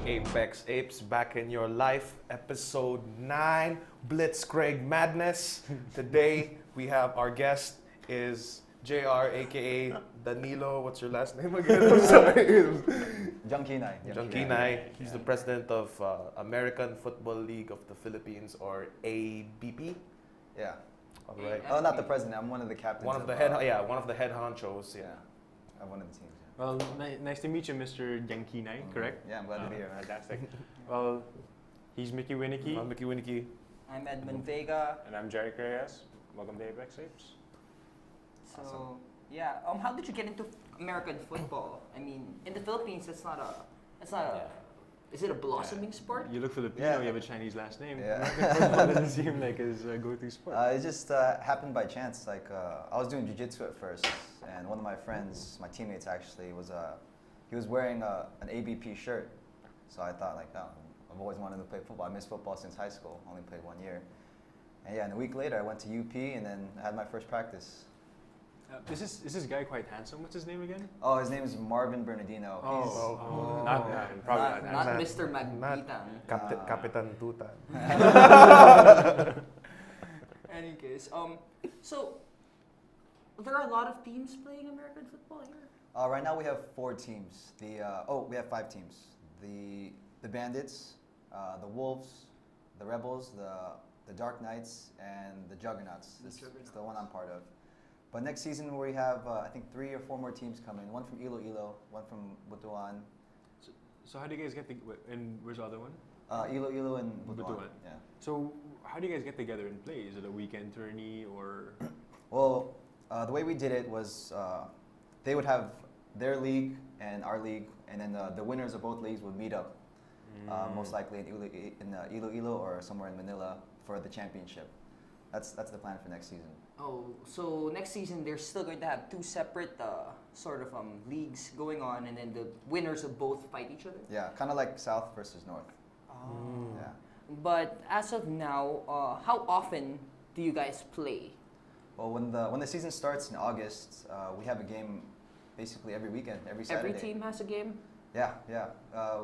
Apex Apes back in your life, episode 9, Blitzkrieg Madness. Today we have our guest is JR, aka Danilo. What's your last name again? I'm sorry. Diangkinay. Diangkinay. He's the president of American Football League of the Philippines, or ABP. Yeah. All right. Oh, not the president. I'm one of the captains. One of the head honchos. Yeah. I'm one of the teams. Well, nice to meet you, Mr. Diangkinay, correct? Yeah, I'm glad to be here. Fantastic. Well, he's Mickey Winicky. I'm Mickey Winicky. I'm Edmund Vega. And I'm Gerrick Reyes. Welcome to Apex Apes. So, Awesome. yeah, how did you get into American football? I mean, in the Philippines, is it a blossoming sport? You look Filipino, Yeah. you have a Chinese last name. Yeah. American football doesn't seem like his go-to sport. It just happened by chance. Like I was doing jiu-jitsu at first, and one of my friends, my teammates actually, he was wearing an ABP shirt. So I thought, like, oh, I've always wanted to play football. I missed football since high school. Only played 1 year. And yeah, and a week later, I went to UP, and then I had my first practice. Is this guy quite handsome? What's his name again? Oh, his name is Marvin Bernardino. Not that. Probably not. Not Mr. Magpitan. Kapitan Tutan. Any case, so there are a lot of teams playing American football here. Right now we have 4 teams. We have 5 teams. The Bandits, the Wolves, the Rebels, the Dark Knights, and the Juggernauts. It's the one I'm part of. But next season we have I think 3 or 4 more teams coming. One from Iloilo, one from Butuan. So how do you guys get and where's the other one? Iloilo and Butuan. Yeah. So how do you guys get together and play? Is it a weekend tourney or? Well, the way we did it was they would have their league and our league, and then the winners of both leagues would meet up, most likely in Iloilo or somewhere in Manila for the championship. That's the plan for next season. Oh, so next season they're still going to have 2 separate leagues going on, and then the winners of both fight each other? Yeah, kind of like South versus North. Oh. Yeah. But as of now, how often do you guys play? Well, when the season starts in August, we have a game basically every weekend, every Saturday. Every team has a game? Yeah.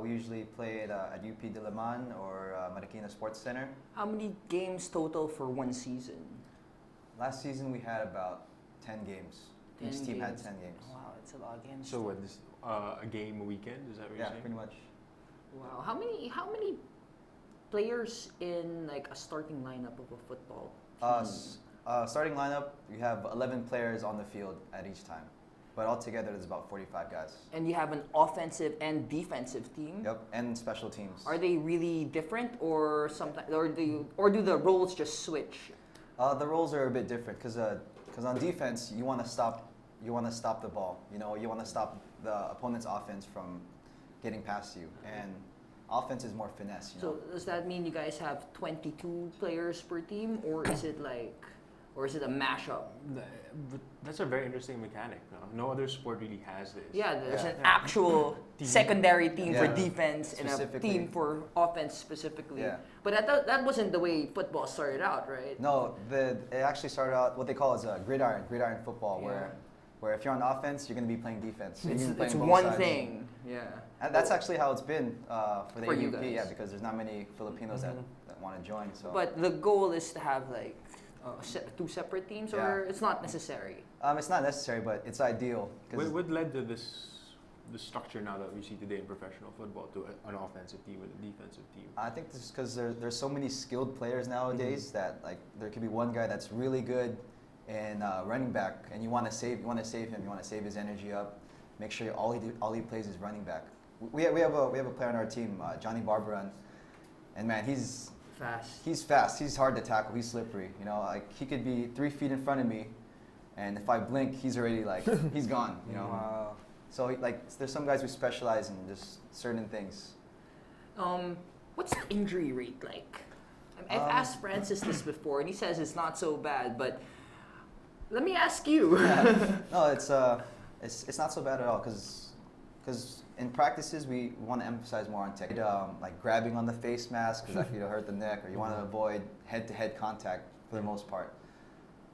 We usually play it at UP Diliman or Marikina Sports Center. How many games total for one season? Last season we had about 10 games. Each team had 10 games. Wow, it's a lot of games. So what? A game a weekend? Is that what you're saying? Pretty much. Wow, how many players in like a starting lineup of a football team? Starting lineup, you have 11 players on the field at each time. But altogether, there's about 45 guys. And you have an offensive and defensive team? Yep, and special teams. Are they really different, or sometimes, or do the roles just switch? The roles are a bit different because on defense, you want to stop the ball. You know, you want to stop the opponent's offense from getting past you. And offense is more finesse. You know? So does that mean you guys have 22 players per team, or is it a mashup? That's a very interesting mechanic. No other sport really has this. Yeah, there's an actual secondary team for defense and a team for offense specifically. Yeah. But that wasn't the way football started out, right? No, it actually started out what they call as a gridiron football, where if you're on offense, you're going to be playing defense. It's one thing. Yeah. And that's actually how it's been for the For you ABP, guys. yeah, because there's not many Filipinos that want to join. So. But the goal is to have like 2 separate teams, or it's not necessary? It's not necessary, but it's ideal. What led to the structure now that we see today in professional football to an offensive team and a defensive team? I think this is because there's so many skilled players nowadays that like there could be one guy that's really good in running back, and you want to save him, you want to save his energy up, make sure all he plays is running back. We have a player on our team, Johnny Barbaran, and man, he's fast. He's hard to tackle. He's slippery. You know, like he could be 3 feet in front of me, and if I blink, he's already like he's gone. You know. Wow. So like, there's some guys who specialize in just certain things. What's the injury rate like? I've asked Francis this before, and he says it's not so bad. But let me ask you. No, it's not so bad at all because in practices we want to emphasize more on technique, like grabbing on the face mask because that could hurt the neck, or you want to avoid head-to-head contact for the most part.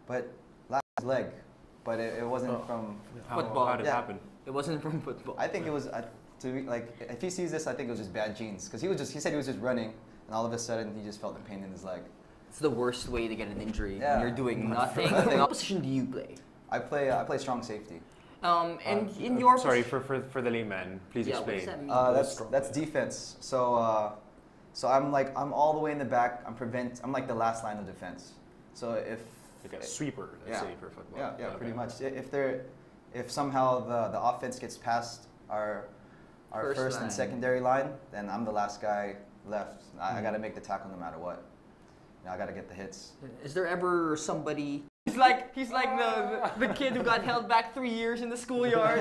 But last leg, but it wasn't from football. How did it happen? It wasn't from football. I think it was to be, like, if he sees this, I think it was just bad genes. Because he said he was just running, and all of a sudden he just felt the pain in his leg. It's the worst way to get an injury Yeah. when you're doing nothing. What position do you play? I play strong safety. And in your sorry for the layman, please yeah, explain. what's that mean? That's defense. So I'm all the way in the back. I'm like the last line of defense. So if like a sweeper, let's say for football. Yeah, pretty much. If somehow the offense gets past our first and secondary line, then I'm the last guy left. I got to make the tackle no matter what. You know, I got to get the hits. Is there ever somebody? He's like the kid who got held back 3 years in the schoolyard.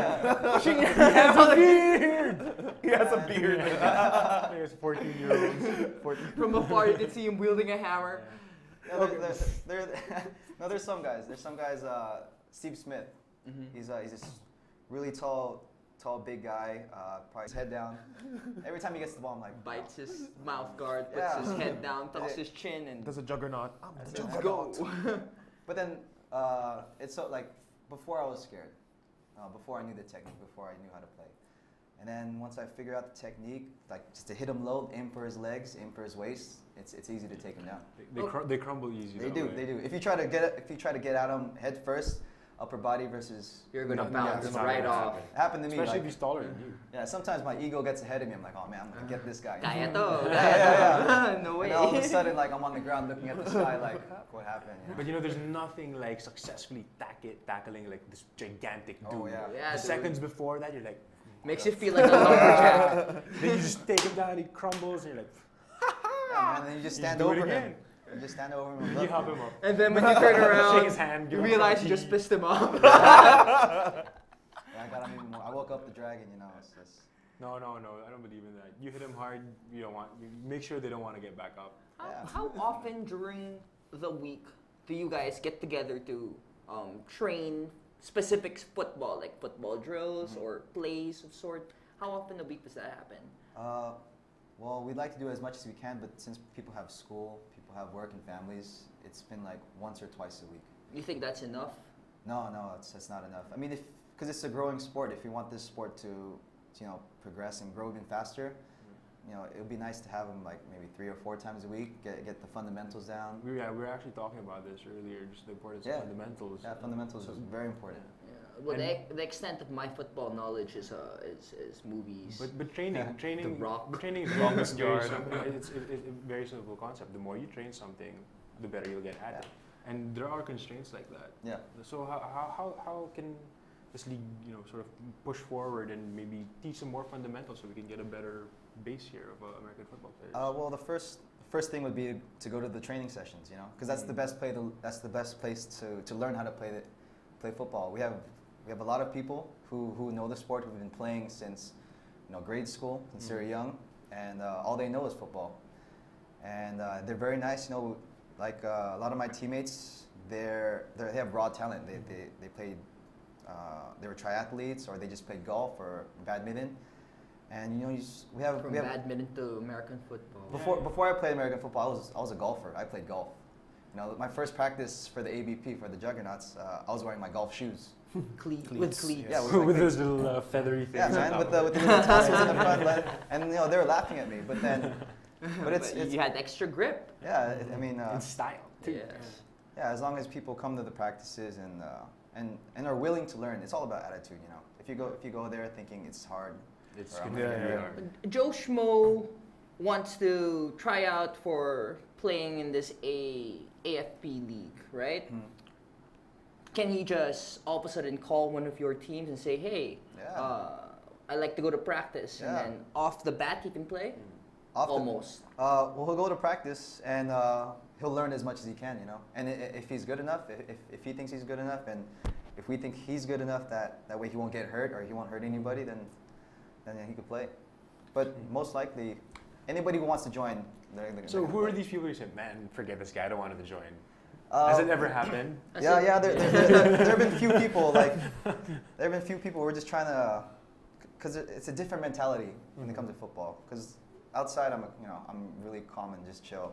He has a beard. He has a beard. There's 14-year-olds. From afar, you can see him wielding a hammer. Yeah, there's some guys. There's some guys. Steve Smith. Mm-hmm. He's this really tall, big guy. Probably his head down. Every time he gets the ball, I'm like, Bites his mouth guard, puts his head down, tucks his chin, and Does a juggernaut. let's go. But then it's so like before I was scared, before I knew the technique, before I knew how to play, and then once I figured out the technique, like just to hit him low, aim for his legs, aim for his waist, it's easy to take him down. They crumble easy. They do. If you try to get at him head first, upper body versus You're gonna No, bounce it's him not right gonna off. happen. it happened to me. Especially Like, if he's taller than you. yeah, sometimes my ego gets ahead of me. I'm like, oh man, I'm gonna get this guy. Kaya to. Yeah. No way. And all of a sudden, like I'm on the ground looking at the sky, like what happened? You know? But you know, there's nothing like successfully tackling like this gigantic dude. Oh, yeah. Yeah, the dude. seconds before that, you're like, Makes you feel like a lumberjack. then you just take him down, he crumbles, and you're like, Yeah, man, and then you just stand do it over again. him. You just stand over him. And you look. help him up. And then when you turn around, Shake his hand, you give him realize a you just tea. pissed him off. Yeah, I got him even more. I woke up the dragon, you know. It's just, No, I don't believe in that. You hit them hard, you make sure they don't want to get back up. How often during the week do you guys get together to train specific football, like football drills or plays of sort? How often a week does that happen? well, we'd like to do as much as we can, but since people have school, people have work and families, it's been like once or twice a week. You think that's enough? No, it's not enough. I mean, because it's a growing sport. If you want this sport to progress and grow even faster, it would be nice to have them like maybe 3 or 4 times a week. Get the fundamentals down. We were actually talking about this earlier, just the importance of fundamentals. Yeah, fundamentals is very important. Yeah. Well, the extent of my football knowledge is movies. But training The Rock. But training is Longest very yard. simple. It's a very simple concept. The more you train something, the better you'll get at it. And there are constraints like that. Yeah. So how can this league sort of push forward and maybe teach some more fundamentals so we can get a better base here of American football players? Well, the first thing would be to go to the training sessions, because that's the best place to learn how to play football. We have a lot of people who know the sport, who've been playing since grade school, since they're young, and all they know is football. And they're very nice, like a lot of my teammates, they have raw talent. They played, they were triathletes, or they just played golf or badminton. And we have badminton to American football. Before I played American football, I was a golfer. I played golf. My first practice for the ABP, for the Juggernauts, I was wearing my golf shoes. With cleats. Yeah, with those little feathery things. Yeah, man, with the little tassels in the front, and they were laughing at me. But it's you had extra grip. yeah. I mean, in style too. Yes. yeah. As long as people come to the practices and are willing to learn, it's all about attitude. If you go there thinking it's hard, It's or I'm gonna not be gonna do it. hard. Joe Schmo wants to try out for playing in this AFP league, right? Hmm. Can he just all of a sudden call one of your teams and say, "Hey, Yeah. I like to go to practice," and Yeah. then off the bat he can play? Often. Almost. Well, he'll go to practice and he'll learn as much as he can, And if he's good enough, if he thinks he's good enough, and if we think he's good enough that way he won't get hurt or he won't hurt anybody, then he could play. But most likely, anybody who wants to join, they're So gonna who are play. these people who said, "Man, forget this guy. I don't want him to join"? Has it ever happened? Yeah. There have been few people who are just trying to, because it's a different mentality when it comes to football. Because outside, I'm really calm and just chill.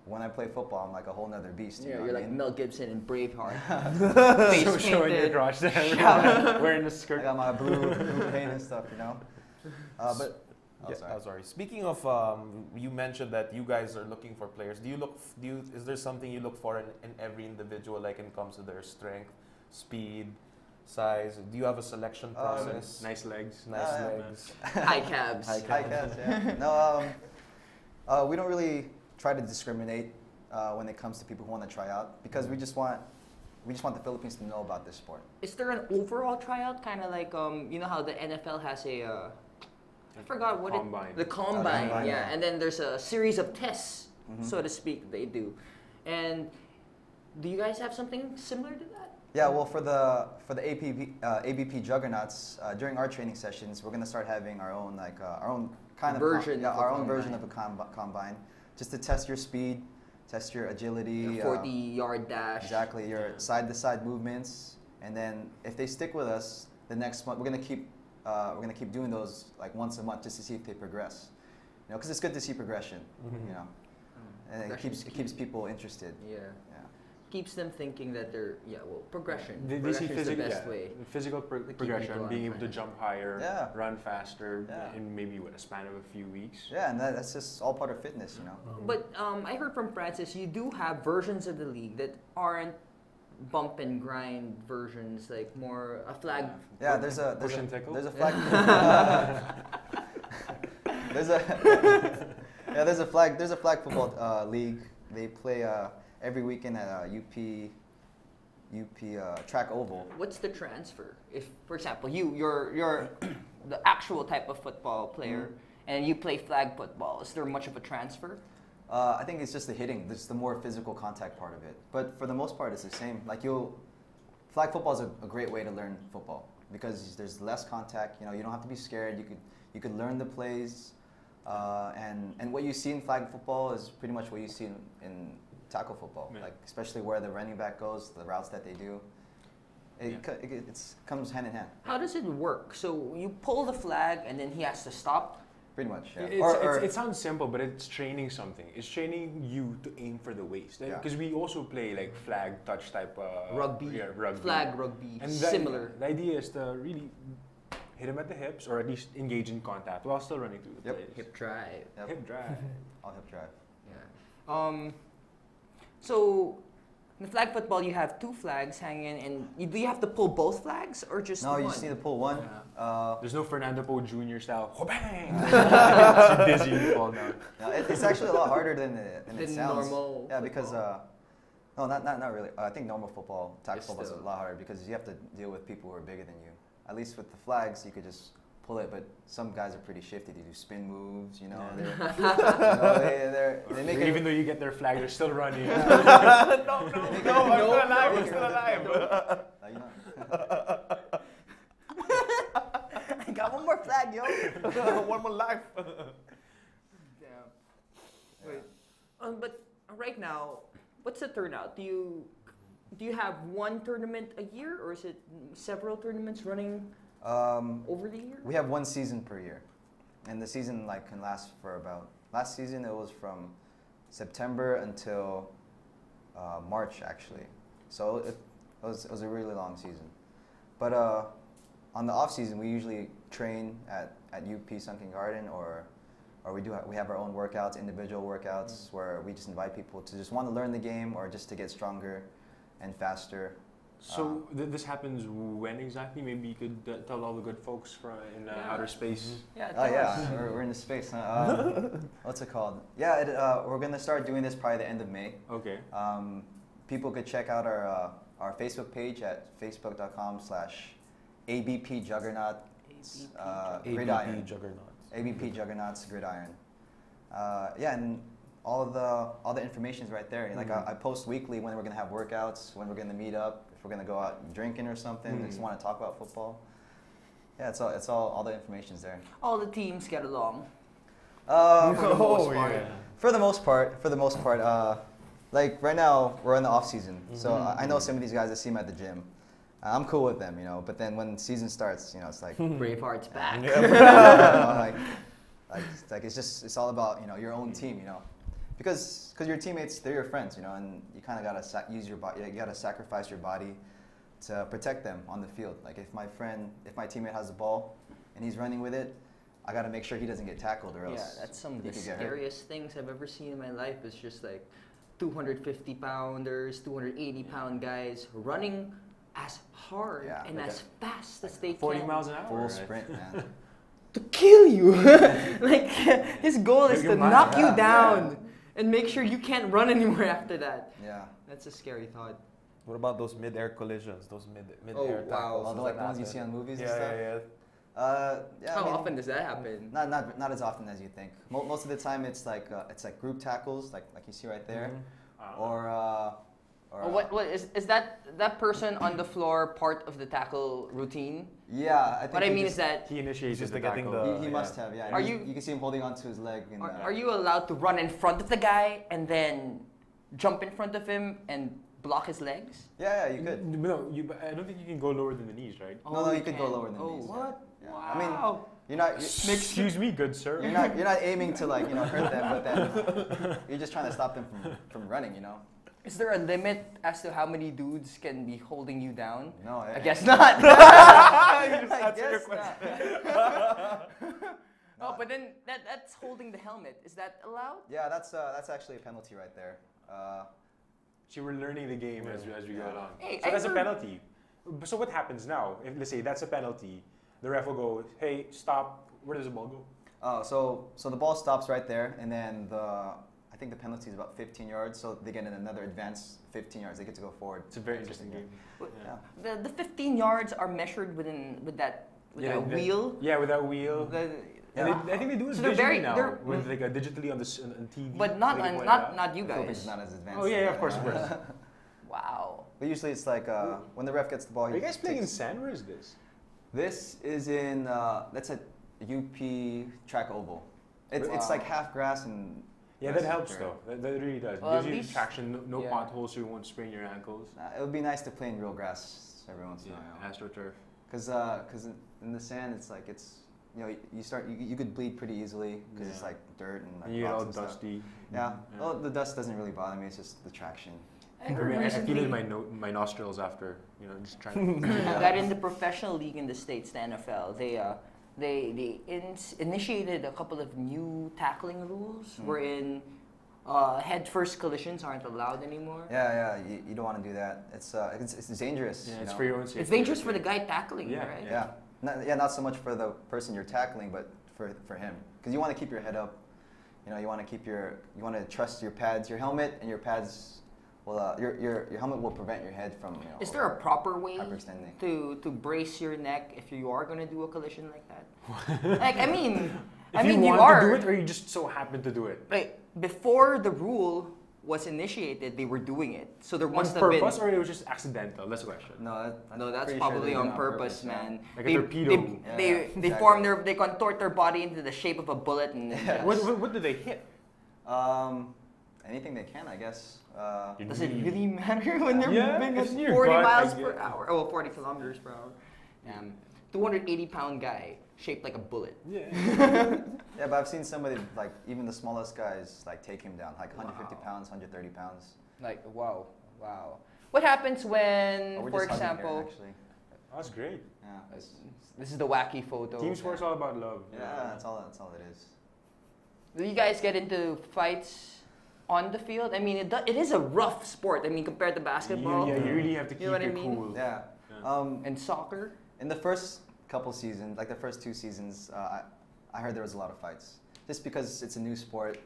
When I play football, I'm like a whole nother beast. You know you're what I like mean? Mel Gibson in Braveheart. Showing your painted. crotch there, wearing the I skirt. got my blue paint and stuff, But Yeah, sorry. Speaking of, you mentioned that you guys are looking for players. Is there something you look for in every individual, like when it comes to their strength, speed, size? Do you have a selection process? Nice legs. Nice yeah. legs. High cabs. High cabs, yeah. No, we don't really try to discriminate when it comes to people who want to try out because we just want the Philippines to know about this sport. Is there an overall tryout, kind of like you know how the NFL has a I forgot what Combine. the combine, Combine, yeah, yeah. and then there's a series of tests, Mhm. so to speak, they do. And do you guys have something similar to that? Yeah, well, for the ABP juggernauts, during our training sessions, we're gonna start having our own kind of Version of a our own version combine. of a combine, just to test your speed, test your agility, Your 40-yard dash. exactly your side-to-side movements, and then if they stick with us, the next month we're gonna keep doing those like once a month just to see if they progress. You know, because it's good to see progression. Mhm. You know, and it Progression's keeps key. people interested. Yeah. Yeah. Keeps them thinking that they're progression. They see Progression is the best way. physical keep people progression, on being able to plan. jump higher, Yeah. run faster Yeah. in maybe a span of a few weeks. Yeah, and that's just all part of fitness, you know. But I heard from Francis, you do have versions of the league that aren't bump and grind versions, like more a flag. Yeah, there's a Push and tickle? there's a flag there's a yeah there's a flag football league. They play every weekend at UP track oval. What's the transfer? If, for example, you're the actual type of football player and you play flag football, is there much of a transfer? I think it's just the hitting, just the more physical contact part of it. But for the most part, it's the same. Like flag football is a great way to learn football because there's less contact. You know, you don't have to be scared. You could learn the plays, and what you see in flag football is pretty much what you see in tackle football. Yeah. Like especially where the running back goes, the routes that they do. It comes hand in hand. How does it work? So you pull the flag and then he has to stop. Pretty much, yeah. It sounds simple, but it's training something. It's training you to aim for the waist. Yeah. Because we also play like flag touch type Rugby. Yeah, rugby. Flag rugby. And Similar. The idea is to really hit him at the hips or at least engage in contact while still running through the Yep. plays. Hip drive. Yep. Hip drive. I'll hip drive. Yeah. So in the flag football, you have two flags hanging, and do you have to pull both flags or just No, one? you just need to pull one. There's no Fernando Poe Jr. style. Bang! It's dizzy, you fall down. No, it's actually a lot harder than it Than sounds. normal Yeah, because football. no, not really. I think normal football, tackle It's football is a still- lot harder because you have to deal with people who are bigger than you. At least with the flags, you could just pull it. But some guys are pretty shifty. They do spin moves. You know, they make Even it. though you get their flag, they're still running. No, I'm still alive. I'm no. still alive. Like, you know. I got one more flag, yo. One more life. Yeah. Wait. But right now, what's the turnout? Do you have one tournament a year, or is it several tournaments running over the year? We have one season per year, and the season can last for about. Last season it was from September until March actually, so it was a really long season. But on the off season we usually train at UP Sunken Garden or we have our own workouts, individual workouts where we just invite people to just want to learn the game or just to get stronger and faster. So this happens when exactly? Maybe you could tell all the good folks in outer space. Yeah. Oh tell yeah, us. we're in the space. Huh? What's it called? Yeah, we're gonna start doing this probably the end of May. Okay. People could check out our Facebook page at facebook.com/ABP Juggernaut Gridiron. Juggernauts. ABP Juggernauts Gridiron. Yeah, and all the information's right there. Like I post weekly when we're gonna have workouts, when we're gonna meet up, if we're gonna go out drinking or something. Just want to talk about football. Yeah, it's all the information's there. All the teams get along. For the Oh, most part. yeah. For the most part, like right now we're in the off season, so I know some of these guys. I see them at the gym. I'm cool with them, but then when season starts, it's like, Braveheart's back. it's all about your own team, because your teammates, they're your friends, and you kind of gotta use your body. You gotta sacrifice your body to protect them on the field. Like if my teammate has the ball and he's running with it, I got to make sure he doesn't get tackled or else. Yeah, that's some of he the could get hurt. scariest things I've ever seen in my life. Is just like 250 pounders, 280 pound guys running as hard Yeah, and like as fast as they 40 can. miles an hour. Full right? sprint, man. To kill you. Like his goal is You're to mad. knock you Yeah, down and make sure you can't run anymore after that. Yeah. That's a scary thought. What about those mid-air collisions? Those mid-air Oh, tackles? wow. Although Does like that the ones you happen? see on movies Yeah, and stuff. yeah, yeah. Yeah. How I mean, often does that happen? Not as often as you think. Most of the time, it's like group tackles, like you see right there, or What is that person on the floor part of the tackle routine? Yeah, I think. What I he mean just- is that He initiates Just the getting tackle. the- he must have, yeah. Are You can see him holding onto his leg. And, are you allowed to run in front of the guy and then jump in front of him and block his legs? Yeah, you could. No, I don't think you can go lower than the knees, right? No, you could go lower than the oh, knees. what? Yeah. Wow. I mean, you're not. Excuse me, good sir. You're not aiming to hurt them, but then you're just trying to stop them from running. Is there a limit as to how many dudes can be holding you down? No, I guess not. I guess not. Oh, but then that's holding the helmet. Is that allowed? Yeah, that's actually a penalty right there. So we're learning the game as we go along. Hey, So I that's a heard- penalty. So what happens now? If, let's say that's a penalty, the ref will go, hey, stop. Where does the ball go? Oh, so the ball stops right there, and then I think the penalty is about 15 yards, so they get another advance 15 yards. They get to go forward. It's a very interesting game. Yeah. The 15 yards are measured with that wheel. Yeah, with that wheel. Yeah. And I think they do it So they're visually very- now, they're- with like digitally on TV. But not They can on, point it not out. not you The Philippines guys. is not as advanced. Oh yeah, of course, of course. Wow. But usually it's like when the ref gets the ball. Are he you guys playing in takes- sand? Where is this? This is in that's a UP track oval. It's Wow. like half grass and. Yeah, that helps though. That really does. Well, Gives at you least- traction, no yeah. potholes, so you won't sprain your ankles. It would be nice to play in real grass every once in a while. AstroTurf. Because in the sand it's like you could bleed pretty easily because it's Yeah. like dirt and like And you get rocks all and stuff. dusty. Yeah. Well, the dust doesn't really bother me. It's just the traction. I heard I feel it in recently my nostrils after, just trying to. that in the professional league in the States, the NFL, they initiated a couple of new tackling rules wherein head-first collisions aren't allowed anymore. Yeah. You don't want to do that. It's dangerous. Yeah, you it's know? for your own safety. It's dangerous for the guy tackling, Yeah, right? Yeah. Not so much for the person you're tackling, but for him. Because you want to keep your head up. You want to trust your pads, your helmet, and your pads. Well, your helmet will prevent your head from. Is there a proper way hyperextending. to brace your neck if you are going to do a collision like that? Like, I mean, If you want are. to do it, or you just so happen to do it. Like, before the rule was initiated, they were doing it. So there On must have been. purpose, or it was just accidental? That's the question. No, No, that's pretty sure probably they do on it purpose, yeah. man. Like a torpedo. They exactly. they contort their body into the shape of a bullet and Yeah. What do they hit? Anything they can, I guess. does it really matter when they're Yeah, moving it's at near 40 gut, I miles per guess. hour? Oh, 40 kilometers per hour. 280-pound guy shaped like a bullet. Yeah. Yeah, but I've seen somebody like even the smallest guys like take him down, like 150 Wow. pounds, 130 pounds. Like, wow. What happens when, Oh, we're for just hugging here, example, actually. That's great. Yeah. this is the wacky photo. Team sports all about love. Yeah, that's all it is. Do you guys get into fights on the field? I mean, it is a rough sport. I mean, compared to basketball You really have to You keep know what I it mean? cool. Yeah. Yeah. and soccer. In the first couple seasons, like the first 2 seasons, I heard there was a lot of fights, just because it's a new sport.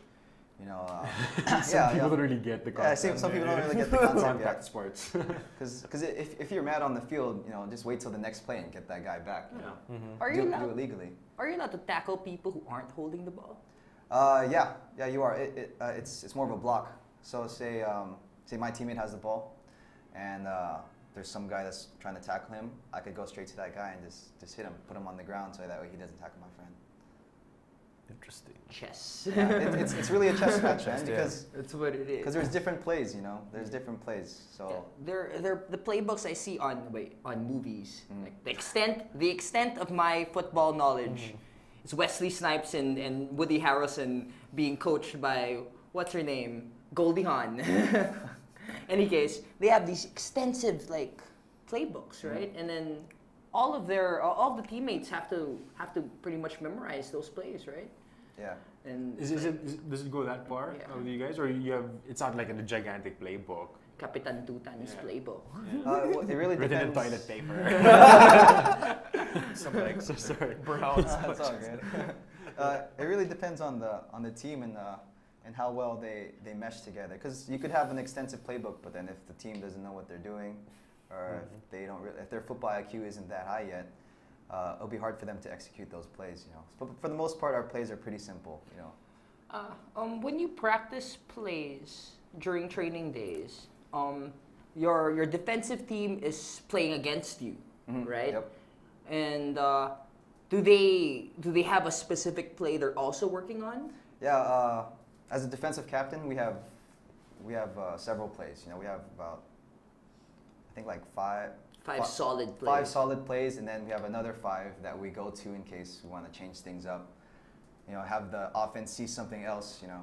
Some people don't really get the concept. Yeah, some people don't really get the concept Contact yet. sports. Because if you're mad on the field, just wait till the next play and get that guy back. Are Do you it allowed? legally. Are you allowed to tackle people who aren't holding the ball? Yeah, you are. It's more of a block. So say my teammate has the ball, and there's some guy that's trying to tackle him. I could go straight to that guy and just hit him, put him on the ground, so that way he doesn't tackle my friend. Interesting. Chess. Yeah, it's really a chess match, man, Yeah. because That's what it is. there's different plays. There's different plays. So They're the playbooks I see on movies. Mm. Like the extent of my football knowledge is Wesley Snipes and Woody Harrelson being coached by what's her name, Goldie Hawn. Any case, they have these extensive playbooks, right? And then all of the teammates have to pretty much memorize those plays, right? Yeah. And Does it go that far Yeah. with you guys, or you have? It's not like in a gigantic playbook. Kapitan Tutan's Yeah. playbook. Well, it really Written in depends. toilet paper. Some like So sorry. brown. That's all good. It really depends on the team and how well they mesh together. Because you could have an extensive playbook, but then if the team doesn't know what they're doing, or if they don't if their football IQ isn't that high yet, it'll be hard for them to execute those plays. You know, but for the most part, our plays are pretty simple. You know. When you practice plays during training days, your defensive team is playing against you, right? Yep. And do they have a specific play they're also working on? Yeah. As a defensive captain, we have several plays. You know, we have about I think like five Solid plays. 5 solid plays, and then we have another 5 that we go to in case we want to change things up. You know, have the offense see something else. You know.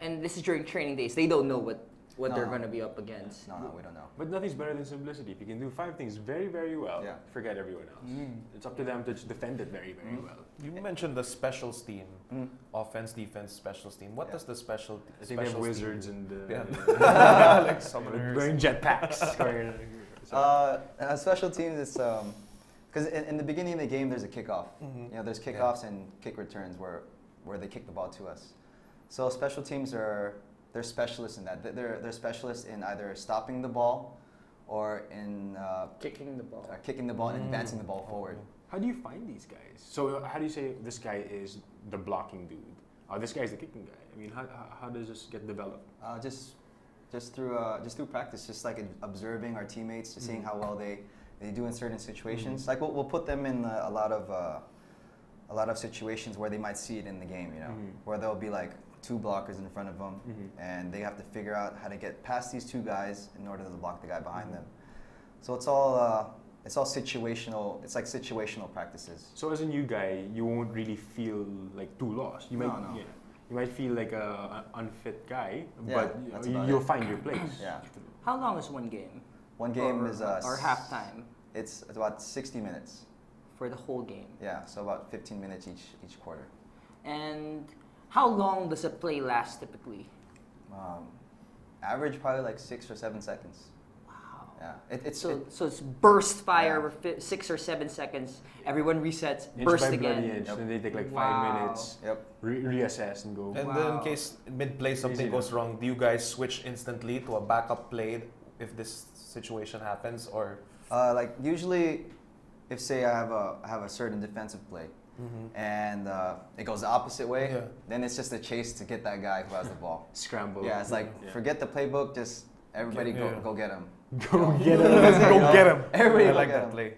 And this is during training days. They don't know what No. they're going to be up against. No, we don't know. But nothing's better than simplicity. If you can do 5 things very, very well, Yeah. forget everyone else. It's up to them to just defend it very, very well. You mentioned the specials team, Mm. offense, defense, specials team. What Yeah. does the special? I think they have specials wizards team and Yeah. like summoners. wearing jetpacks. Special teams, it's because in the beginning of the game there's a kickoff. Mhm. You know, there's kickoffs and kick returns where they kick the ball to us. So special teams they're specialists in that. They're specialists in either stopping the ball or in Kicking the ball. kicking the ball and advancing the ball forward. How do you find these guys? So how do you say this guy is the blocking dude? This guy's the kicking guy. I mean, how does this get developed? Just through practice, just like observing our teammates, just seeing how well they do in certain situations. Like we'll put them in a lot of situations where they might see it in the game, you know, where there'll be like 2 blockers in front of them, and they have to figure out how to get past these 2 guys in order to block the guy behind them. So it's all situational. It's like situational practices. So as a new guy, you won't really feel like too lost. You might, No. Yeah, you might feel like an unfit guy, Yeah, but that's about you'll it. find your place. Yeah. How long is one game? One game or, is or halftime It's about 60 minutes. for the whole game. Yeah, so about 15 minutes each quarter. And how long does a play last typically? Average probably like 6 or 7 seconds. Wow. Yeah, So it's burst fire for 6 or 7 seconds. Everyone resets, Inch burst by bloody again. inch, Yep. and they take like Wow. 5 minutes, Yep. reassess and go. And Wow. then in case mid-play something Crazy, goes no? wrong, do you guys switch instantly to a backup play if this situation happens, or? Like usually, if say I have a certain defensive play, and it goes the opposite way, Yeah. then it's just a chase to get that guy who has the ball. Scramble. Yeah, it's like forget the playbook, just everybody Yeah. go get him. Go get it. Go get him. Everybody I go like get that him. play.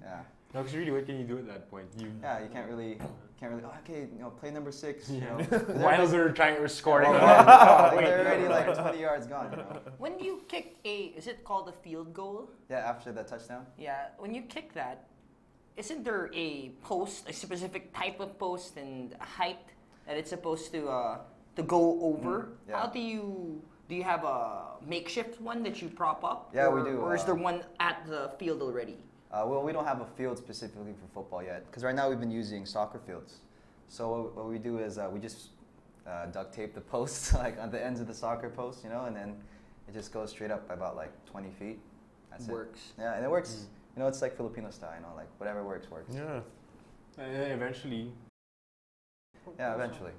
Yeah, No, because really, what can you do at that point? You you can't really. Oh, okay, play number 6. You know, while they're trying or scoring. they're already like 20 yards gone. You know? When you kick is it called a field goal? Yeah, after the touchdown. Yeah, when you kick that, isn't there a post, a specific type of post and a height that it's supposed to go over? yeah. How do you have a makeshift one that you prop up? Yeah, or, we do, Or is there one at the field already? Well, we don't have a field specifically for football yet, because right now we've been using soccer fields. So what we do is we just duct tape the posts like on the ends of the soccer posts, you know, and then it just goes straight up by about like 20 feet. That's Works. it. Yeah, and it works. You know, it's like Filipino style, you know, like whatever works. Yeah. And then eventually. Yeah, eventually.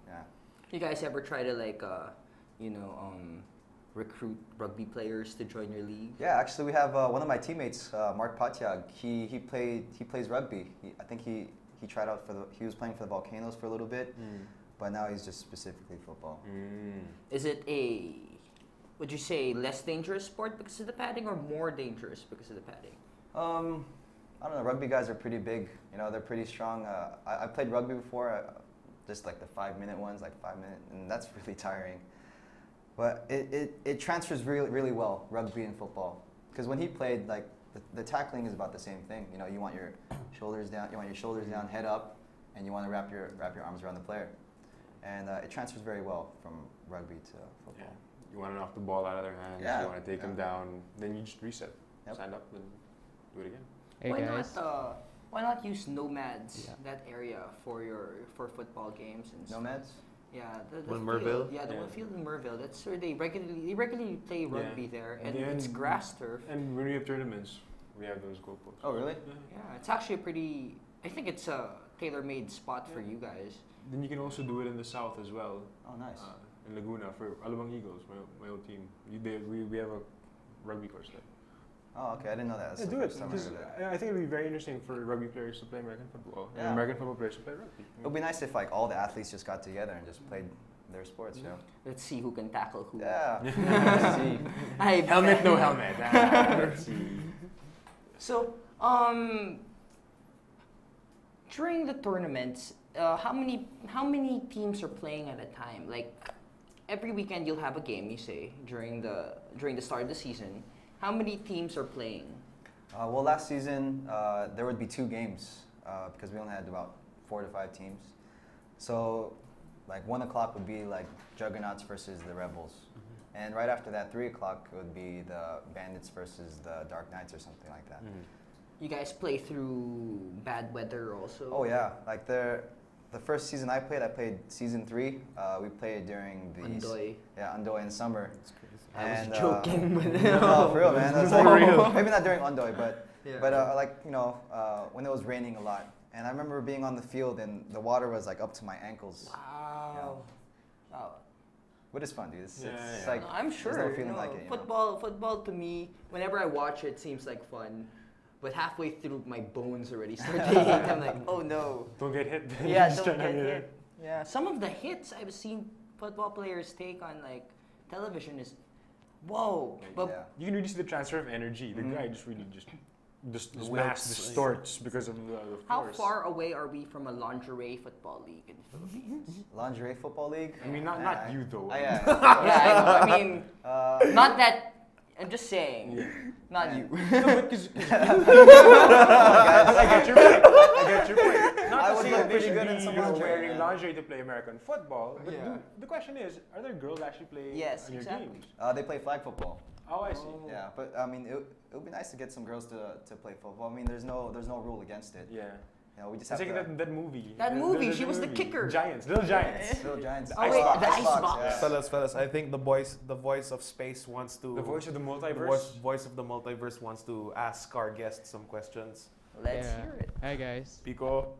Yeah. You guys ever try to recruit rugby players to join your league? Yeah, actually, we have one of my teammates, Mark Patiag. He plays rugby. I think he tried out he was playing for the Volcanoes for a little bit, but now he's just specifically football. Is it would you say less dangerous sport because of the padding or more dangerous because of the padding? I don't know. Rugby guys are pretty big. You know, they're pretty strong. I played rugby before, just like the 5-minute ones, like 5 minutes, and that's really tiring. But it transfers really well, rugby and football. Because when he played, like the tackling is about the same thing. You know, you want your shoulders down, head up, and you want to wrap your arms around the player. And it transfers very well from rugby to football. Yeah. You want to knock the ball out of their hands. Yeah. You want to take them down. Then you just reset. Yep. Stand up and do it again. Hey why guys. not? Why not use Nomads, Yeah. that area for football games and stuff? Nomads? Yeah, the Well, field. Merville? Yeah, the Yeah. one field in Merville. That's where they regularly play rugby there, and Yeah, it's and- grass turf. And when we have tournaments, we have those goalposts. Oh, really? Yeah. Yeah, it's actually a pretty. I think it's a tailor-made spot for you guys. Then you can also do it in the south as well. Oh, nice. In Laguna for Alabang Eagles, my old team. We have a rugby course there. Oh, okay. I didn't know that. That's Yeah, the do it. first time I Because heard that. I think it would be very interesting for rugby players to play American football and Yeah. American football players to play rugby. It would be nice if like all the athletes just got together and just played their sports, you know? Let's see who can tackle who. Yeah. Let's see. Helmet, no helmet. Let's see. So, during the tournaments, how many teams are playing at a time? Like, every weekend you'll have a game. You say during the start of the season. How many teams are playing? Well, last season there would be 2 games because we only had about 4 to 5 teams. So, like 1 o'clock would be like Juggernauts versus the Rebels, and right after that, 3 o'clock would be the Bandits versus the Dark Knights or something like that. You guys play through bad weather also. Oh yeah, like the first season I played season 3. We played during the Andoy. Andoy in summer. That's I was And, joking, but No, for real, man. That's For like, real. Maybe not during Ondoy, but Yeah. like when it was raining a lot, and I remember being on the field and the water was like up to my ankles. Wow. Wow. But it's fun, dude. It's Yeah. like No, I'm sure. there's no feeling like it. You know? Football to me, whenever I watch it, seems like fun. But halfway through, my bones already start to ache. I'm like, oh no. Don't get hit. Yeah, Just don't trying get to hit. Yeah, some of the hits I've seen football players take on like television is, whoa. But Yeah. You can really see the transfer of energy. The Mhm. guy just really just his Wilts. mass distorts because of the how force. far away are we from a lingerie football league in the Philippines? Lingerie football league. I mean, not you though. Yeah. Yeah, I know. I mean, Uh, not that. I'm just saying, Yeah. not Yeah. you. No, but 'cause- I get your point. I get your point. Not I to would say look that they pretty should good be in some you're lingerie, wearing man. lingerie to play American football. But Yeah. the question is, are there girls actually playing Yes, on your exactly. teams? they play flag football. Oh, I see. Yeah, but I mean, it would be nice to get some girls to play football. I mean, there's no rule against it. Yeah. You know, we just It's have like to. that movie. That movie, she was the movie. kicker. Giants, Little Giants. Little Giants. Oh, wait, the Icebox, Icebox. yeah. Fellas, I think the voice of space wants to. The voice of the the multiverse. voice of the multiverse wants to ask our guest some questions. Let's Yeah. hear it. Hi guys. Pico.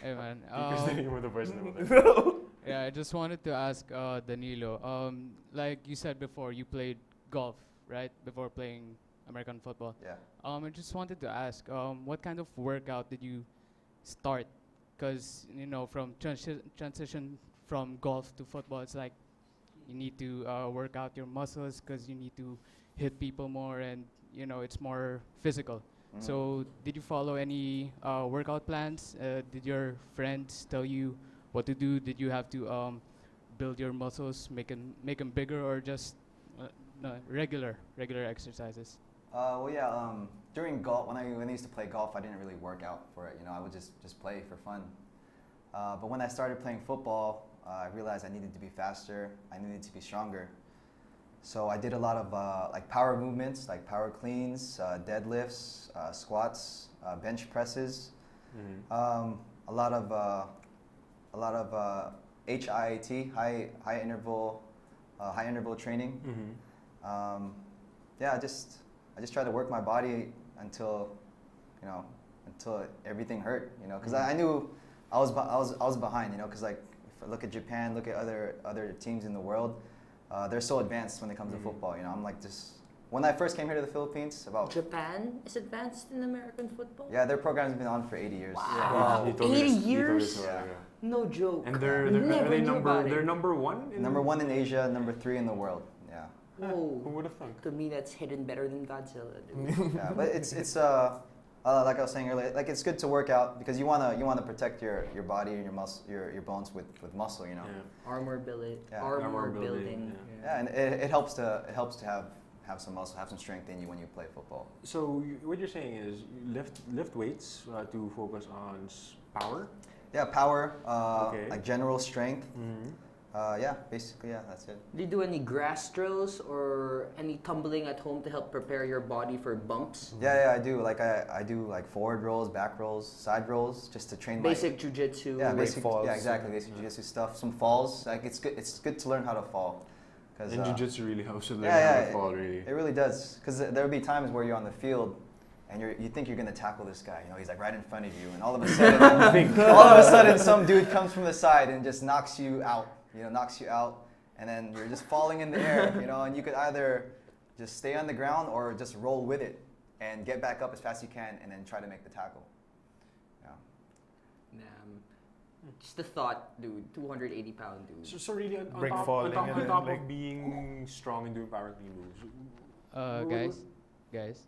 Hey man. Because the name of the voice of the multiverse. Yeah, I just wanted to ask Danilo. Like you said before, you played golf, right? Before playing American football. Yeah. I just wanted to ask, what kind of workout did you start? Because from transition from golf to football, it's like you need to work out your muscles because you need to hit people more, and it's more physical. Mhm. So, did you follow any workout plans? Did your friends tell you what to do? Did you have to build your muscles, make them bigger, or just no, regular exercises? Well, yeah. During golf, when I used to play golf, I didn't really work out for it. I would just play for fun. But when I started playing football, I realized I needed to be faster. I needed to be stronger. So I did a lot of like power movements, like power cleans, deadlifts, squats, bench presses. A lot of HIIT, high interval training. Yeah, I just try to work my body until everything hurt. Because I knew I was behind. Because like if I look at Japan, look at other teams in the world, they're so advanced when it comes to football. I'm like just. When I first came here to the Philippines, about Japan is advanced in American football? yeah, their program's been on for 80 years. Wow. He told me 80 this- he told me years? this a while ago. No joke. And they're Never are they knew about it. they're number one? Number 1 in Asia, number 3 in the world. Yeah. Whoa. Who would have thunk? To me, that's hidden better than Godzilla. Dude. Yeah, but it's like I was saying earlier, like it's good to work out because you wanna protect your body and your bones with muscle, Yeah. Armor building. Yeah. Armor building. Yeah, and it helps to have some muscle, have some strength in you when you play football. So what you're saying is you lift weights to focus on power. Yeah, power, Okay. like general strength. Yeah, basically, yeah, that's it. Do you do any grass drills or any tumbling at home to help prepare your body for bumps? Yeah, I do. Like I do like forward rolls, back rolls, side rolls, just to train Basic jujitsu. Yeah, basic. falls. Yeah, exactly. Basic jiu-jitsu stuff. Some falls. Like it's good. It's good to learn how to fall. Cause, And jiu-jitsu really helps with learning yeah, how yeah, to fall, really. It really does. Because there'll be times where you're on the field and you think you're gonna tackle this guy. You know, he's like right in front of you, and all of a sudden, some dude comes from the side and just knocks you out. You know, knocks you out, and then you're just falling in the air. You know, and you could either just stay on the ground or just roll with it and get back up as fast as you can, and then try to make the tackle. Yeah. Just the thought, dude. 280-pound dude. So really, on Break top, falling on top, and on then, top like- of being strong and doing powerlifting moves. Guys.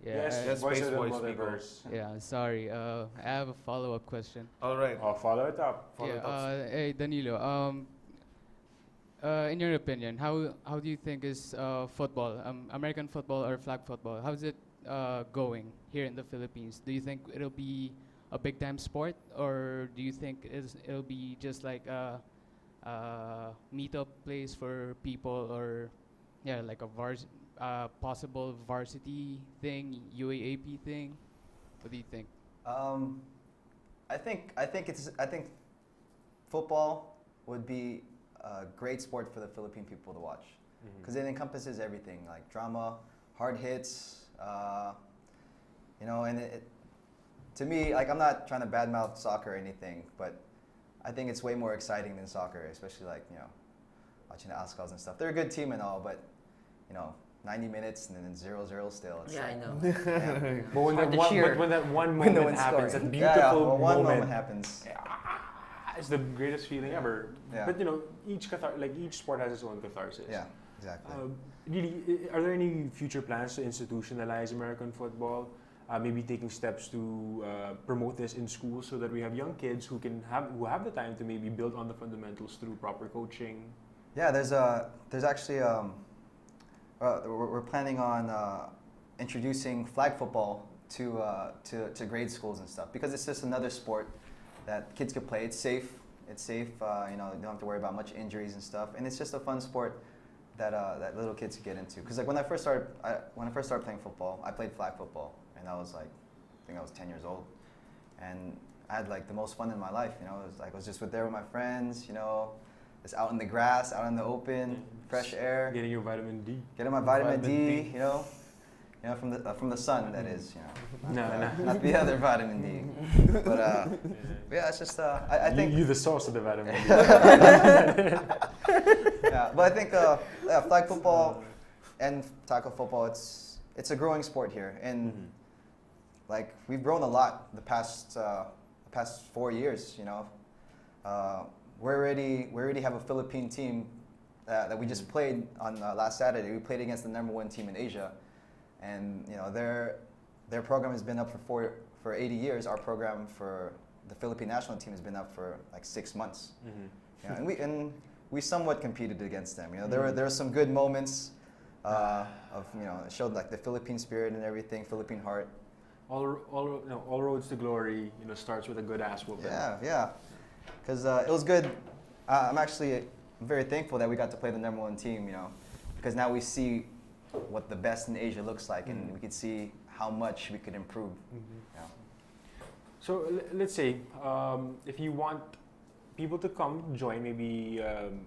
Yes, voice of the multiverse. Yeah, sorry. I have a follow-up question. All right. Oh, follow it up. Follow it up. Hey Danilo. In your opinion, how do you think is football, American football or flag football? How's it going here in the Philippines? Do you think it'll be a big-time sport, or do you think it'll be just like a meet-up place for people, or yeah, like a possible varsity thing, UAAP thing? What do you think? I think football would be a great sport for the Philippine people to watch because it encompasses everything like drama, hard hits, you know, and to me, like I'm not trying to badmouth soccer or anything, but I think it's way more exciting than soccer, especially like, you know, watching the Ascals and stuff. They're a good team and all, but you know, 90 minutes and then 0-0 still. It's Yeah, like, I know. yeah. But when Hard that to one, cheer. but when that one When no moment one's happens, scoring. that beautiful well, one moment moment, happens. it's the greatest feeling ever. Yeah. But you know, each sport has its own catharsis. Yeah, exactly. Really, are there any future plans to institutionalize American football? Maybe taking steps to promote this in schools so that we have young kids who have the time to maybe build on the fundamentals through proper coaching. Yeah, there's actually we're planning on introducing flag football to grade schools and stuff because it's just another sport that kids could play. It's safe. You know, you don't have to worry about much injuries and stuff, and it's just a fun sport that little kids could get into. Because like when I first started playing football, I played flag football, and I was like, I think I was 10 years old, and I had like the most fun in my life. You know, it was like I was just there with my friends. You know, just out in the grass, out in the open, fresh air. Getting your vitamin D. Getting my vitamin D. You know, from the sun. That is. You know, not the other vitamin D. But yeah, it's just I think you the source of the vitamin D. yeah, but I think flag football and tackle football, it's a growing sport here, and like we've grown a lot the past 4 years. You know, we already have a Philippine team that we just played on last Saturday. We played against the #1 team in Asia, and you know their program has been up for 80 years. Our program for the Philippine national team has been up for like 6 months. You know, and we somewhat competed against them. You know, there were some good moments of, you know, it showed like the Philippine spirit and everything, Philippine heart. All roads to glory, you know, starts with a good ass whooping. Yeah. Because it was good. I'm very thankful that we got to play the #1 team. You know, because now we see what the best in Asia looks like, and we could see how much we could improve. Yeah. So let's say if you want people to come join, maybe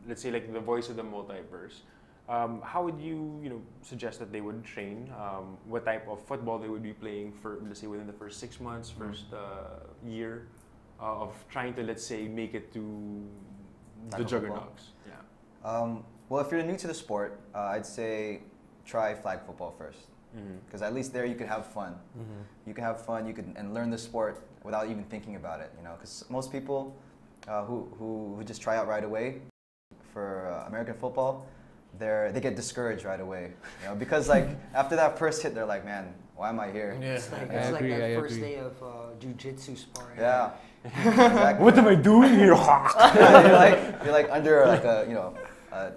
let's say like the voice of the multiverse, how would you suggest that they would train? What type of football they would be playing for, let's say, within the first 6 months, first year of trying to, let's say, make it to the juggernauts? Yeah. Well, if you're new to the sport, I'd say try flag football first, because at least there you could have fun. You can have fun. You can and learn the sport without even thinking about it. You know, because most people who just try out right away for American football, they get discouraged right away. You know, because like after that first hit, they're like, man, why am I here? Yeah. It's like agree, that I first agree. day of jiu-jitsu sparring. Yeah. Exactly. What am I doing here? you're like under like a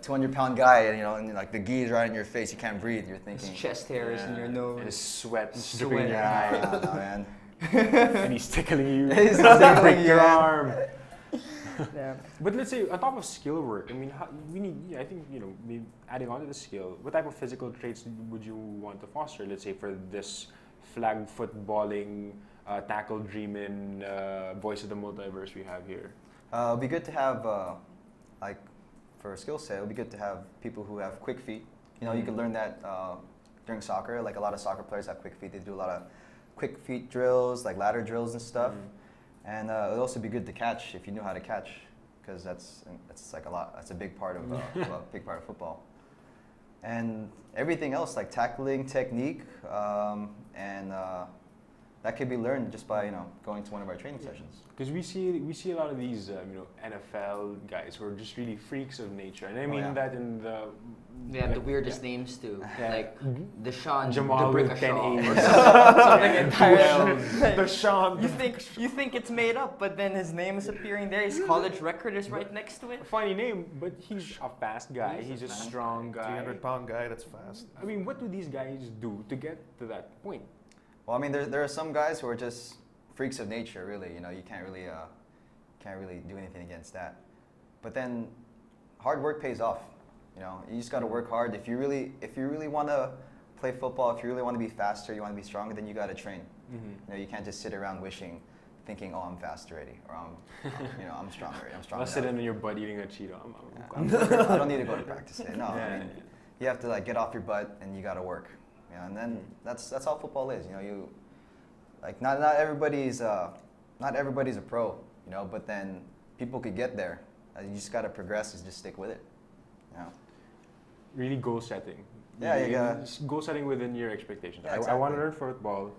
200-pound guy, and and like the gi is right in your face. You can't breathe. You're His thinking, chest hairs in your nose. And his sweat His dripping in your sweat. eye. nah, man. And he's tickling you. He's Break tickling your you, man. arm. Yeah. But let's say on top of skill work, I mean, we need. I think maybe adding on to the skill. What type of physical traits would you want to foster? Let's say for this flag footballing, tackle dreaming, voice of the multiverse we have here. It'd be good to have like for a skill set. It'd be good to have people who have quick feet. You can learn that during soccer. Like a lot of soccer players have quick feet. They do a lot of quick feet drills, like ladder drills and stuff. And it'd also be good to catch if you knew how to catch, because that's like a lot. That's a big part of big part of football. And everything else like tackling technique, and that could be learned just by going to one of our training sessions. Because we see a lot of these NFL guys who are just really freaks of nature, and I mean that in the They have the weirdest names too, like Deshaun, Jamal with 10 or A's. something entirely. Deshaun. You think it's made up, but then his name is appearing there. His college record is right next to it. Funny name, but he's a fast guy. He's a strong guy. 300-pound guy that's fast. I mean, what do these guys do to get to that point? Well, I mean, there are some guys who are just freaks of nature. Really, you can't really do anything against that. But then, hard work pays off. You just got to work hard. If you really want to play football, if you really want to be faster, you want to be stronger, then you got to train. You can't just sit around thinking, oh, I'm fast already, or I'm strong already. I'm strong. I'll sit in your butt eating a Cheeto. I don't need to go to practice today. No, I mean, you have to like get off your butt and you got to work. And then that's how football is. Not everybody's a pro. But then people could get there. You just got to progress and just stick with it. Really goal setting. Yeah, you gotta goal setting within your expectations. Yeah, I exactly. want to learn football.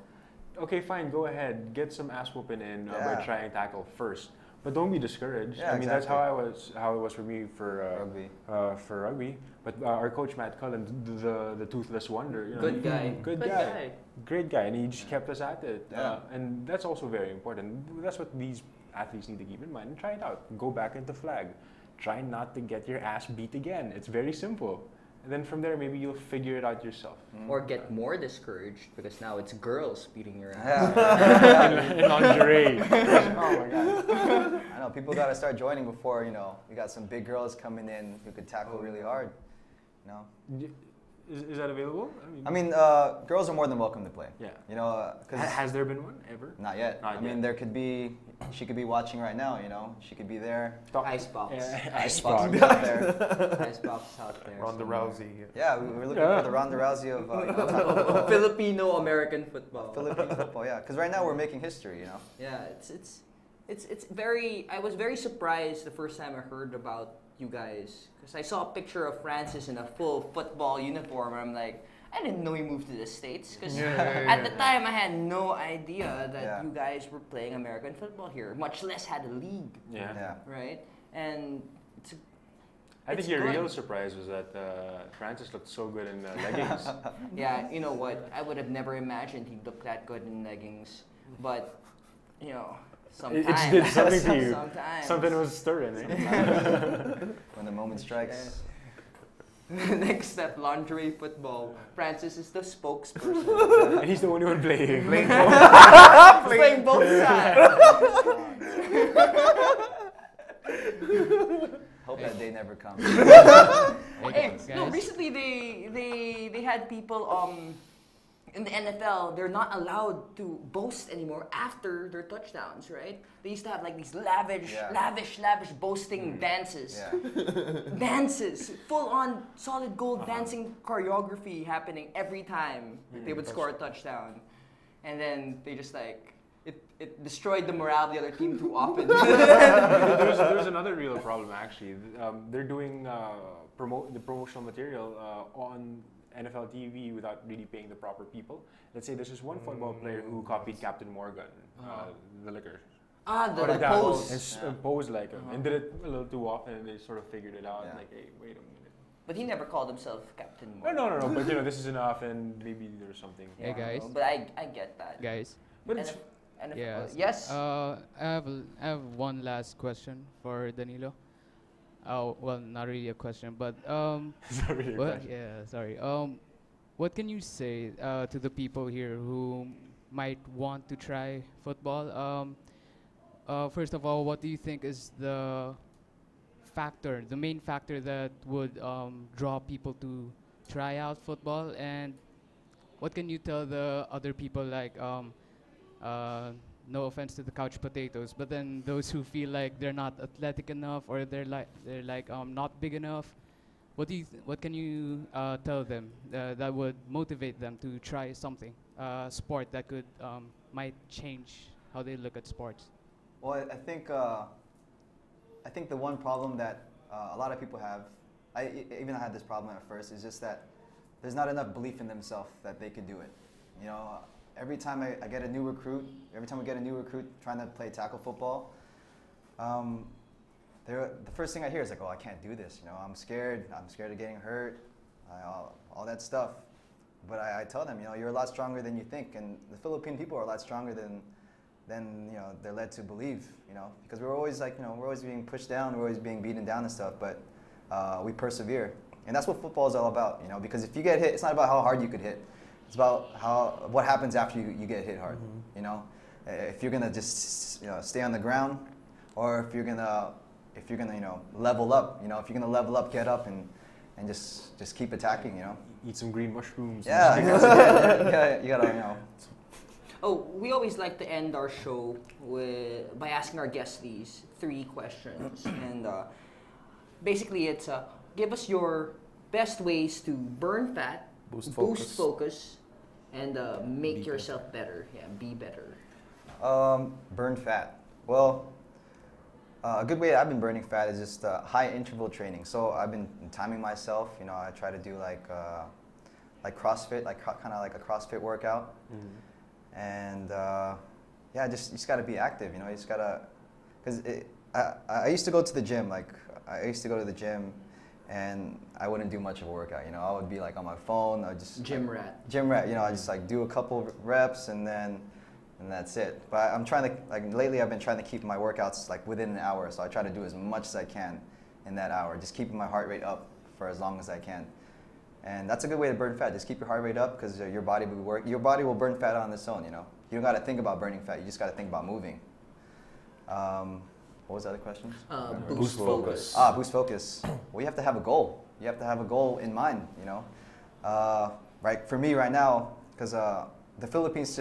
Okay, fine, go ahead, get some ass whooping in by trying to tackle first. But don't be discouraged. Yeah, I mean, exactly. that's how it was for me for rugby. But our coach Matt Cullen, the toothless wonder, Good guy. Good guy, great guy, and he just kept us at it. Yeah. And that's also very important. That's what these athletes need to keep in mind and try it out. Go back into flag. Try not to get your ass beat again. It's very simple. And then from there, maybe you'll figure it out yourself. Or get more discouraged because now it's girls beating your ass. Yeah. In lingerie. Oh my God. I know people got to start joining before we got some big girls coming in who could tackle really hard. Is that available? I mean, girls are more than welcome to play. Yeah. Has there been one ever? Not yet. Not I mean, she could be watching right now. She could be there. Icebox. Icebox is out there. Icebox is out there. Ronda Rousey. Yeah, we're looking for the Ronda Rousey of Filipino American football. Philippine football. Yeah, because right now we're making history. Yeah, it's very. I was very surprised the first time I heard about you guys because I saw a picture of Francis in a full football uniform. And I'm like, I didn't know he moved to the States because at the time I had no idea that you guys were playing American football here, much less had a league. Yeah. Right? And I think your real surprise was that Francis looked so good in leggings. Yeah, you know what? I would have never imagined he'd look that good in leggings. But, sometimes. It did something to you. Sometimes. Something was stirring. When the moment strikes. Next step, lingerie football. Francis is the spokesperson. And he's the only one playing. Playing both sides. Hope that day never comes. Hey, no, recently they had people in the NFL, they're not allowed to boast anymore after their touchdowns, right? They used to have like these lavish boasting dances. Dances, full on solid gold dancing choreography happening every time they would score a touchdown. And then they just like, it destroyed the morale of the other team too often. There's another real problem actually. They're doing the promotional material on NFL TV without really paying the proper people. Let's say there's this one football player who copied Captain Morgan, the liquor. The pose. Posed like him, and did it a little too often, and they sort of figured it out. Like, hey, wait a minute. But he never called himself Captain Morgan. No. But this is enough, and maybe there's something. Hey guys. But I get that. Guys. But it's Yes. I have one last question for Danilo. Oh, well, not really a question, but sorry. sorry. What can you say to the people here who might want to try football? first of all, what do you think is the main factor that would draw people to try out football? And what can you tell the other people, like, no offense to the couch potatoes, but then those who feel like they're not athletic enough or they're not big enough? What can you tell them that would motivate them to try something, sport that could might change how they look at sports? Well, I think the one problem that a lot of people have, even I had this problem at first, is just that there's not enough belief in themselves that they could do it. You know, every time I get a new recruit, trying to play tackle football, the first thing I hear is like, oh, I can't do this. You know, I'm scared of getting hurt, all that stuff. But I tell them, you know, you're a lot stronger than you think, and the Philippine people are a lot stronger than you know they're led to believe. You know, because we're always like, you know, we're always being pushed down, we're always being beaten down and stuff. But we persevere, and that's what football is all about. You know, because if you get hit, it's not about how hard you could hit. It's about what happens after you get hit hard. Mm-hmm. You know, if you're gonna just stay on the ground, or if you're gonna you know level up. You know, if you're gonna level up, get up and just keep attacking. You know, eat some green mushrooms. Yeah, you gotta you know. Oh, we always like to end our show by asking our guests these 3 questions, and basically it's give us your best ways to burn fat, boost focus, and make yourself better. Yeah, be better. Burn fat. Well, a good way I've been burning fat is just high interval training. So I've been timing myself. You know, I try to do like CrossFit, kind of like a CrossFit workout. Mm-hmm. And yeah, you just gotta be active. You know, you just gotta, because I used to go to the gym. Like I used to go to the gym, and I wouldn't do much of a workout. You know, I would be like on my phone. I just gym rat. You know, I just like do a couple reps and that's it. But I'm trying to, like, lately I've been trying to keep my workouts like within an hour. So I try to do as much as I can in that hour, just keeping my heart rate up for as long as I can. And that's a good way to burn fat. Just keep your heart rate up, because your body will burn fat on its own. You know, you don't got to think about burning fat. You just got to think about moving. What was the other question? Boost focus. Boost focus. Well, you have to have a goal. You have to have a goal in mind. You know, right? For me right now, because the Philippines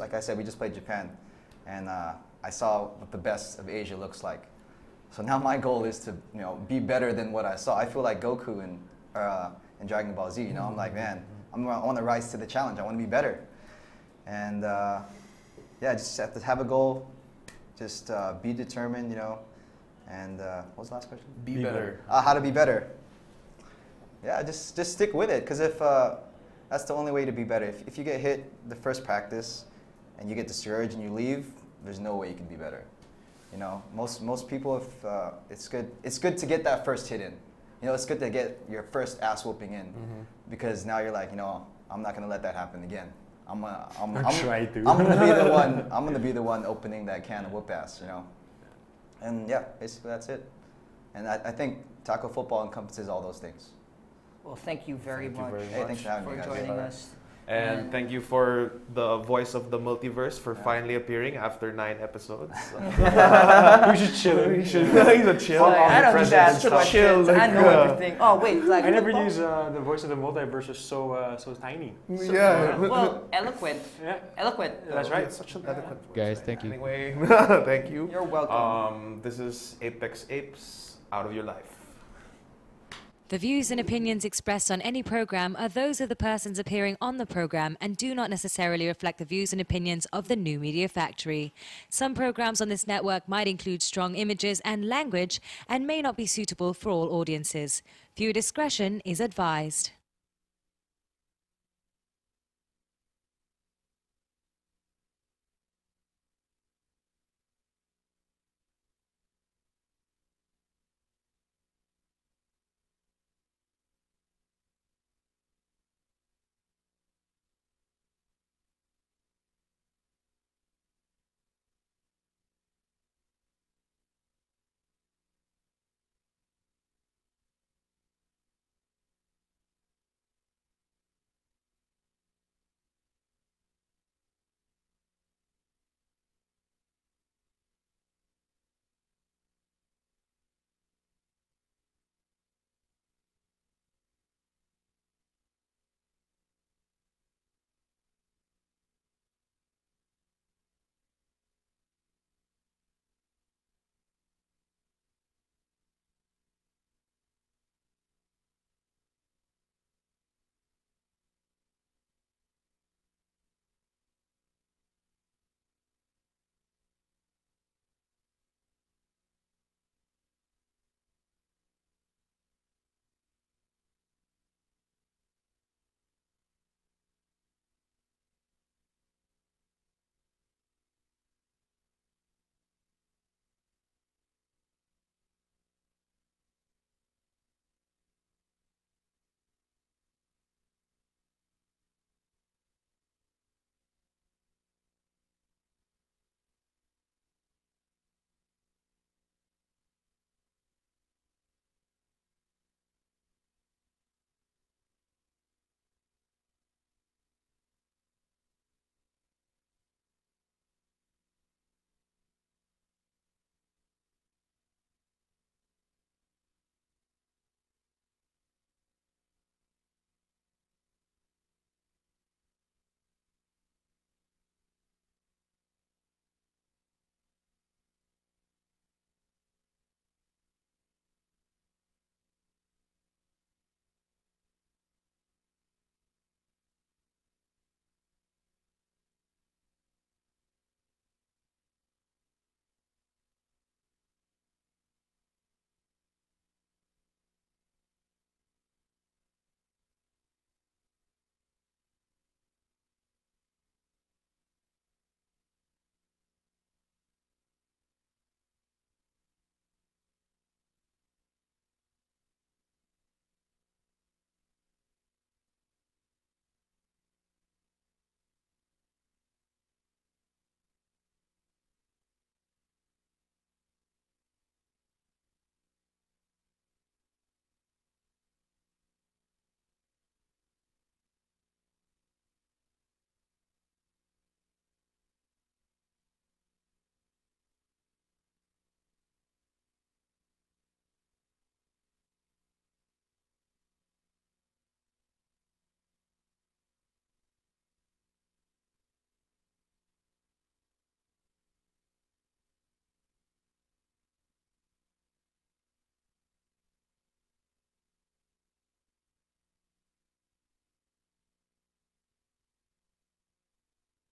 like I said, we just played Japan, and I saw what the best of Asia looks like. So now my goal is to be better than what I saw. I feel like Goku in Dragon Ball Z. You know, I'm like, man, I want to rise to the challenge. I want to be better, and yeah, just have to have a goal. Just be determined. You know, and what was the last question? Be better. How to be better. Yeah, just stick with it, because if that's the only way to be better. If you get hit the first practice and you get discouraged and you leave, there's no way you can be better. You know, most people, it's good to get that first hit in. You know, it's good to get your first ass whooping in, because now you're like, I'm not gonna let that happen again. I'm gonna be the one opening that can of whoop ass. You know, and yeah, basically that's it. And I think tackle football encompasses all those things. Well, thank you very much Hey, thanks for having me, guys. joining us. And thank you for the voice of the multiverse for finally appearing after 9 episodes. We should chill. He's a chill. I don't do that. Chill. I know everything. Oh wait, like I never use the voice of the multiverse is so tiny. Yeah. Well, eloquent. Yeah. Eloquent. That's right. Such an eloquent voice. Guys, thank you. Anyway, thank you. You're welcome. This is Apex Apes, Out of Your Life. The views and opinions expressed on any program are those of the persons appearing on the program and do not necessarily reflect the views and opinions of the New Media Factory. Some programs on this network might include strong images and language and may not be suitable for all audiences. Viewer discretion is advised.